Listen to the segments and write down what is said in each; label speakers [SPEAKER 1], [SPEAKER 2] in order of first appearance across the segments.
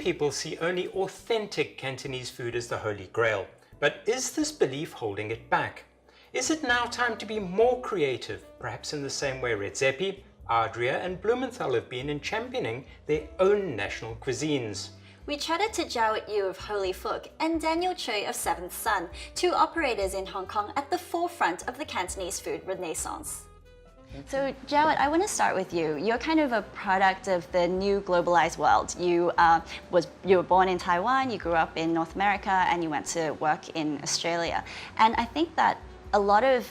[SPEAKER 1] people see only authentic Cantonese food as the holy grail. But is this belief holding it back? Is it now time to be more creative, perhaps in the same way Redzepi, Adria and Blumenthal have been in championing their own national cuisines?
[SPEAKER 2] We chatted to Jowett of Holy Fook and Daniel Chui of Seventh Sun, two operators in Hong Kong at the forefront of the Cantonese food renaissance. So Jowett, I want to start with you. You're kind of a product of the new globalized world. You were born in Taiwan, you grew up in North America, and you went to work in Australia. And I think that a lot of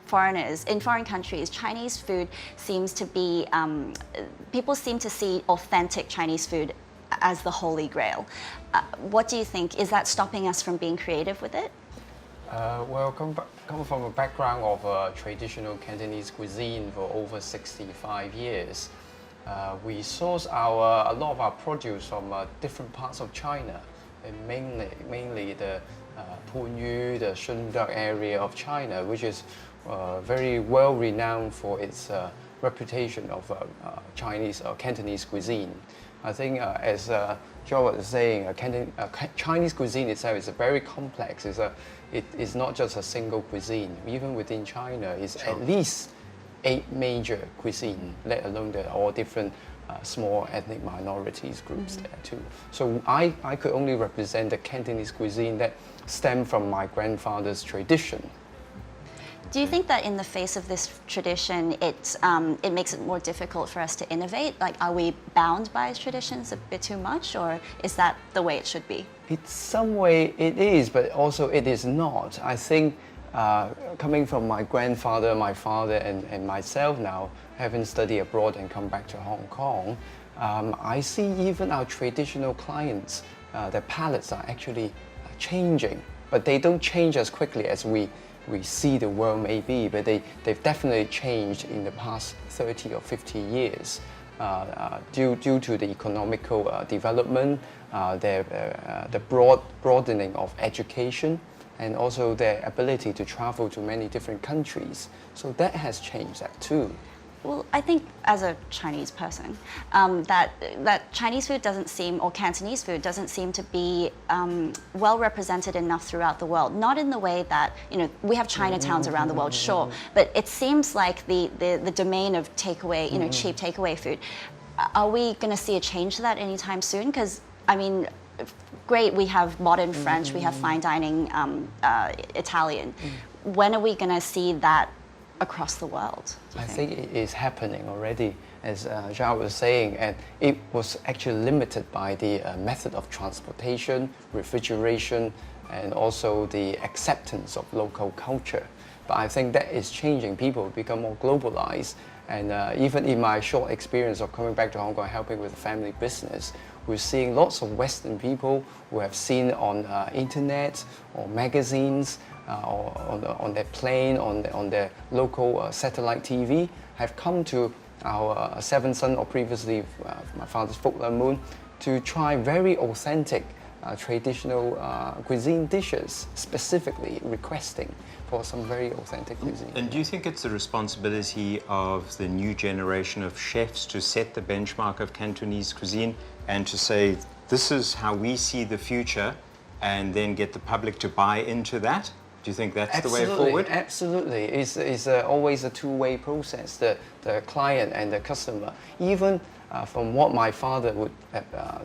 [SPEAKER 2] foreigners in foreign countries, Chinese food seems to be, people seem to see authentic Chinese food as the holy grail. What do you think? Is that stopping us from being creative with it?
[SPEAKER 3] Well, come from a background of traditional Cantonese cuisine for over 65 years. We source a lot of our produce from different parts of China, and mainly the Punyu, the Shunde area of China, which is very well renowned for its reputation of Chinese or Cantonese cuisine. I think, as Jowett was saying, Chinese cuisine itself is very complex. It is not just a single cuisine. Even within China, it's at least 8 major cuisine, let alone the all different small ethnic minorities groups there too. So I could only represent the Cantonese cuisine that stemmed from my grandfather's tradition.
[SPEAKER 2] Do you think that in the face of this tradition, it makes it more difficult for us to innovate? Like, are we bound by traditions a bit too much, or is that the way it should be?
[SPEAKER 3] In some way it is, but also it is not. I think coming from my grandfather, my father, and myself now, having studied abroad and come back to Hong Kong, I see even our traditional clients, their palates are actually changing, but they don't change as quickly as we see the world maybe, but they've definitely changed in the past 30 or 50 years due to the economical development, the broadening of education, and also their ability to travel to many different countries. So that has changed that too.
[SPEAKER 2] Well, I think as a Chinese person, that Chinese food doesn't seem, or Cantonese food doesn't seem to be well represented enough throughout the world. Not in the way that, you know, we have Chinatowns around the world, sure, but it seems like the domain of takeaway, you know, cheap takeaway food. Are we going to see a change to that anytime soon? Because, I mean, great, we have modern French, we have fine dining Italian. When are we going to see that across the world?
[SPEAKER 3] I think it is happening already, as Jowett was saying, and it was actually limited by the method of transportation, refrigeration, and also the acceptance of local culture. But I think that is changing. People become more globalized, and even in my short experience of coming back to Hong Kong helping with the family business, we're seeing lots of Western people who have seen on internet or magazines or on their plane, on their local satellite TV, have come to our Seventh Sun, or previously my father's Fook Leung Moon, to try very authentic traditional cuisine dishes, specifically requesting for some very authentic cuisine.
[SPEAKER 1] And do you think it's the responsibility of the new generation of chefs to set the benchmark of Cantonese cuisine and to say, this is how we see the future, and then get the public to buy into that? Do you think that's the way forward?
[SPEAKER 3] Absolutely. It's always a two-way process, the client and the customer. Even from what my father would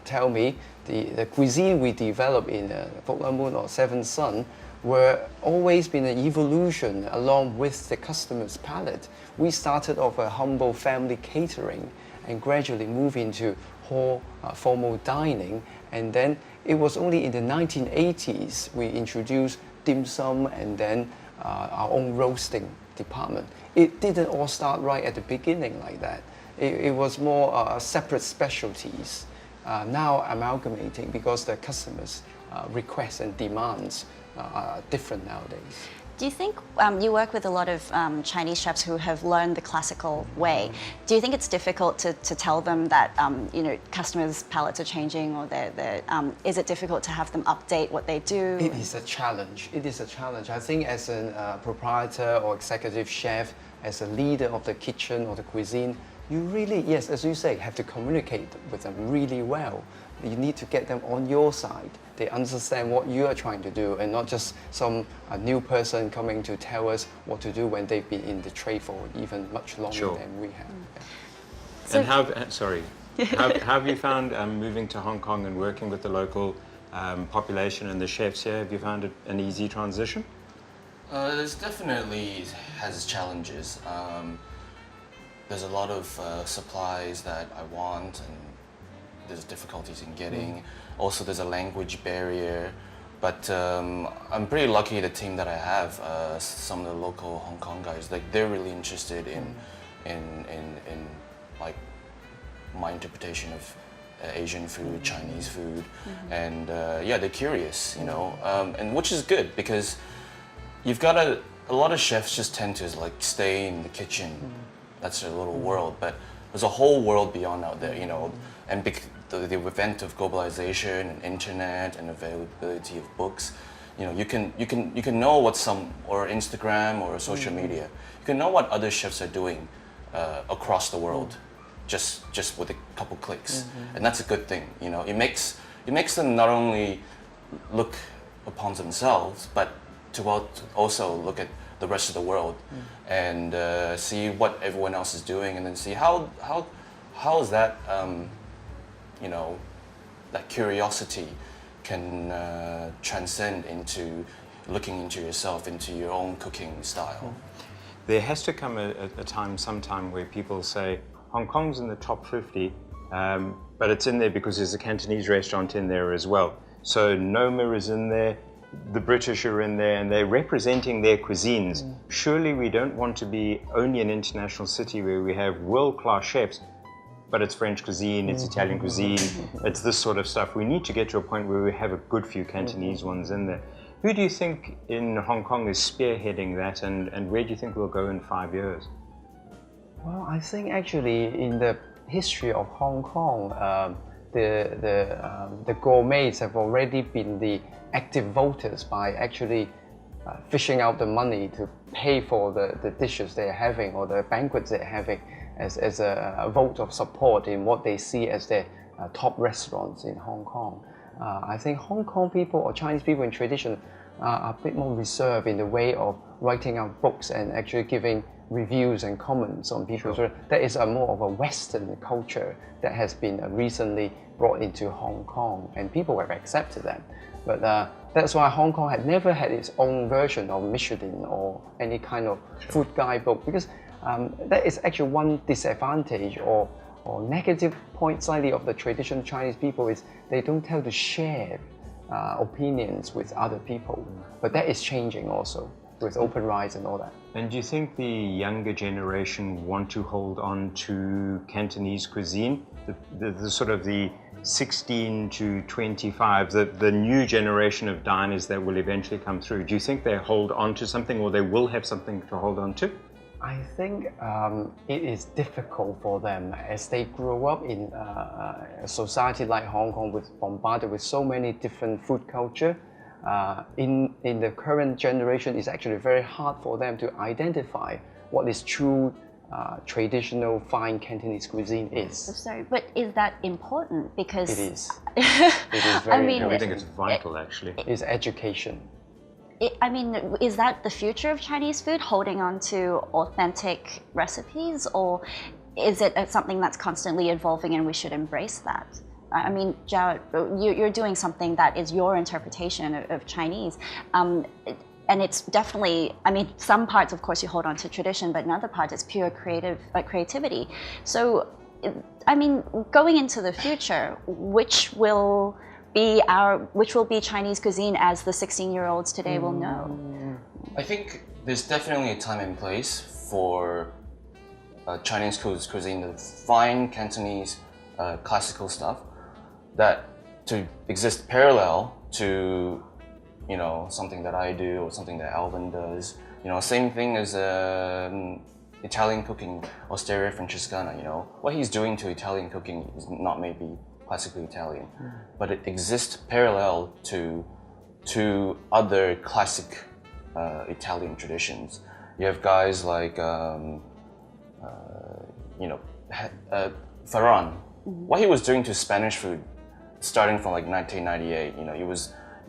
[SPEAKER 3] tell me, the cuisine we develop in Fook Leung Moon or Seventh Sun were always been an evolution along with the customer's palate. We started off a humble family catering and gradually moved into hall formal dining, and then it was only in the 1980s we introduced dim sum and then our own roasting department. It didn't all start right at the beginning like that. It was more separate specialties, now amalgamating because the customers' requests and demands are different nowadays.
[SPEAKER 2] Do you think you work with a lot of Chinese chefs who have learned the classical way? Do you think it's difficult to tell them that you know, customers' palates are changing, or is it difficult to have them update what they do?
[SPEAKER 3] It is a challenge. It is a challenge. I think as a proprietor or executive chef, as a leader of the kitchen or the cuisine, You really, yes, as you say, have to communicate with them really well. You need to get them on your side. They understand what you are trying to do, and not just some new person coming to tell us what to do when they've been in the trade for even much longer
[SPEAKER 1] Sure.
[SPEAKER 3] than we have.
[SPEAKER 2] So-
[SPEAKER 1] And how have you found moving to Hong Kong and working with the local population and the chefs here? Have you found it an easy transition?
[SPEAKER 4] There's definitely has its challenges. There's a lot of supplies that I want, and there's difficulties in getting. Also, there's a language barrier. But I'm pretty lucky the team that I have. Some of the local Hong Kong guys, like they're really interested in like my interpretation of Asian food, Chinese food, and yeah, they're curious, you know, and which is good because you've got a lot of chefs just tend to like stay in the kitchen. That's their little world, but there's a whole world beyond out there, you know, and the event of globalization and internet and availability of books, you know, you can know what or Instagram or social media, you can know what other chefs are doing across the world, just with a couple clicks, and that's a good thing, you know. It makes them not only look upon themselves, but to also look at the rest of the world and see what everyone else is doing, and then see how is that you know, that curiosity can transcend into looking into yourself, into your own cooking style.
[SPEAKER 1] There has to come a time sometime where people say Hong Kong's in the top 50, but it's in there because there's a Cantonese restaurant in there as well. So Noma is in there, the British are in there, and they're representing their cuisines. Surely we don't want to be only an international city where we have world-class chefs, but it's French cuisine, it's Italian cuisine, it's this sort of stuff. We need to get to a point where we have a good few Cantonese ones in there. Who do you think in Hong Kong is spearheading that, and where do you think we'll go in 5 years?
[SPEAKER 3] Well, I think actually in the history of Hong Kong, the gourmets have already been the active voters by actually fishing out the money to pay for the dishes they're having or the banquets they're having as a vote of support in what they see as their top restaurants in Hong Kong. I think Hong Kong people or Chinese people in tradition are a bit more reserved in the way of writing out books and actually giving reviews and comments on people.
[SPEAKER 1] Sure.
[SPEAKER 3] So that is a more of a Western culture that has been recently brought into Hong Kong, and people have accepted that. But that's why Hong Kong had never had its own version of Michelin or any kind of food guidebook, because that is actually one disadvantage or negative point slightly of the traditional Chinese people is they don't tend to share opinions with other people. But that is changing also with open rights and all that.
[SPEAKER 1] And do you think the younger generation want to hold on to Cantonese cuisine? The sort of the 16 to 25, the new generation of diners that will eventually come through, do you think they hold on to something, or they will have something to hold on to?
[SPEAKER 3] I think it is difficult for them as they grew up in a society like Hong Kong, bombarded with so many different food culture. In the current generation, it's actually very hard for them to identify what is true traditional fine Cantonese cuisine is.
[SPEAKER 2] Sorry, but is that important? Because
[SPEAKER 3] It is. It is very
[SPEAKER 2] I mean,
[SPEAKER 1] I
[SPEAKER 3] important.
[SPEAKER 1] think it's vital, actually.
[SPEAKER 3] It's education.
[SPEAKER 2] I mean, is that the future of Chinese food, holding on to authentic recipes, or is it something that's constantly evolving and we should embrace that? I mean, Jowett, you're doing something that is your interpretation of Chinese, and it's definitely, I mean, some parts, of course, you hold on to tradition, but in other parts, it's pure creativity. So, I mean, going into the future, which will be Chinese cuisine as the 16-year-olds today will know?
[SPEAKER 4] I think there's definitely a time and place for Chinese cuisine, the fine Cantonese classical stuff, that to exist parallel to, you know, something that I do or something that Alvin does. You know, same thing as Italian cooking, Osteria Francescana. You know, what he's doing to Italian cooking is not maybe classically Italian, but it exists parallel to other classic Italian traditions. You have guys like you know, Ferran, what he was doing to Spanish food, starting from like 1998, you know, he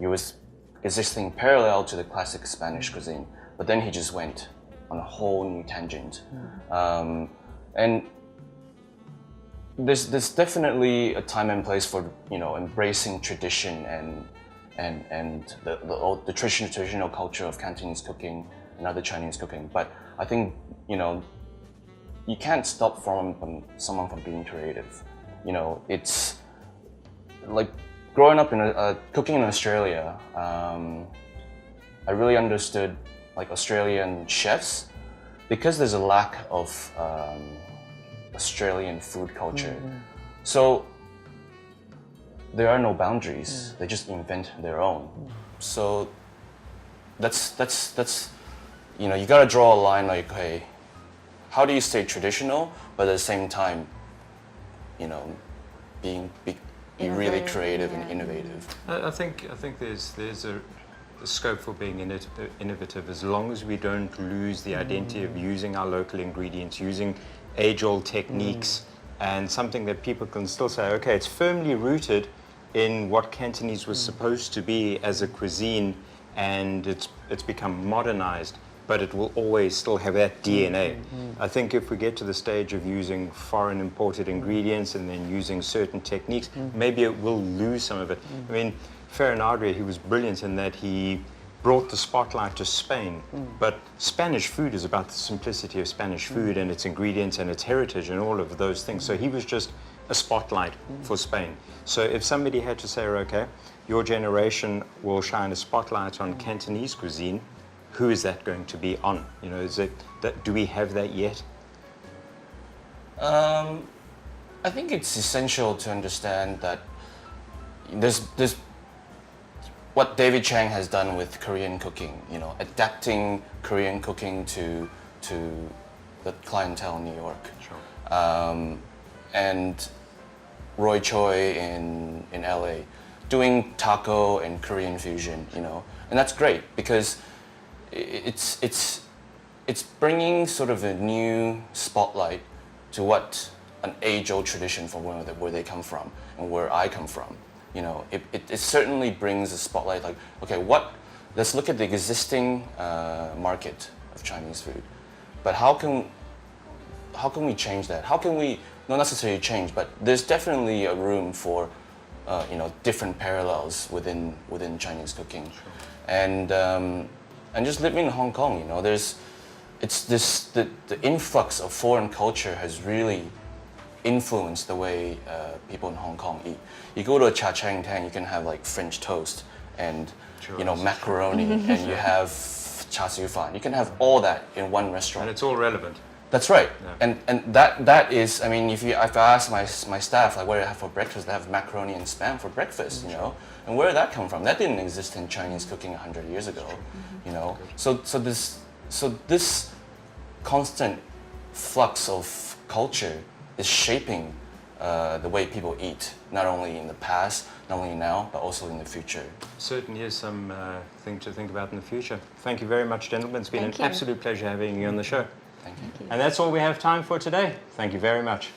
[SPEAKER 4] was existing parallel to the classic Spanish cuisine, but then he just went on a whole new tangent, and there's definitely a time and place for, you know, embracing tradition and the traditional culture of Cantonese cooking and other Chinese cooking. But I think, you know, you can't stop someone from being creative. You know, it's like growing up in cooking in Australia. I really understood like Australian chefs because there's a lack of Australian food culture. So there are no boundaries. They just invent their own. So that's you know, you gotta draw a line like, hey, how do you stay traditional but at the same time, you know, be really creative and innovative?
[SPEAKER 1] I think there's a scope for being innovative as long as we don't lose the identity of using our local ingredients, using age-old techniques, and something that people can still say, okay, it's firmly rooted in what Cantonese was supposed to be as a cuisine, and it's become modernized, but it will always still have that DNA. I think if we get to the stage of using foreign imported ingredients and then using certain techniques, maybe it will lose some of it. I mean, Ferran Adrià, he was brilliant in that he brought the spotlight to Spain, but Spanish food is about the simplicity of Spanish food and its ingredients and its heritage and all of those things. So he was just a spotlight for Spain. So if somebody had to say, okay, your generation will shine a spotlight on Cantonese cuisine, who is that going to be on? You know, do we have that yet?
[SPEAKER 4] I think it's essential to understand that there's what David Chang has done with Korean cooking, you know, adapting Korean cooking to the clientele in New York.
[SPEAKER 1] Sure.
[SPEAKER 4] And Roy Choi in LA, doing taco and Korean fusion, you know, and that's great because it's bringing sort of a new spotlight to what an age-old tradition from where they come from and where I come from. You know, it certainly brings a spotlight like, okay, let's look at the existing market of Chinese food, but how can we change that? How can we not necessarily change, but there's definitely a room for you know, different parallels within Chinese cooking. Sure. And just living in Hong Kong, you know, the influx of foreign culture has really influenced the way people in Hong Kong eat. You go to a cha chang tang, you can have like French toast and you know, macaroni, and you have char siu fan. You can have all that in one restaurant.
[SPEAKER 1] And it's all relevant.
[SPEAKER 4] That's right.
[SPEAKER 1] Yeah.
[SPEAKER 4] And that is, I mean, if I ask my staff, like, what do I have for breakfast? They have macaroni and spam for breakfast, you know. And where did that come from? That didn't exist in Chinese cooking 100 years ago, you know. So this constant flux of culture is shaping the way people eat, not only in the past, not only now, but also in the future.
[SPEAKER 1] Certainly is some thing to think about in the future. Thank you very much, gentlemen. It's been an absolute pleasure having you on the show.
[SPEAKER 4] Thank you.
[SPEAKER 1] And that's all we have time for today. Thank you very much.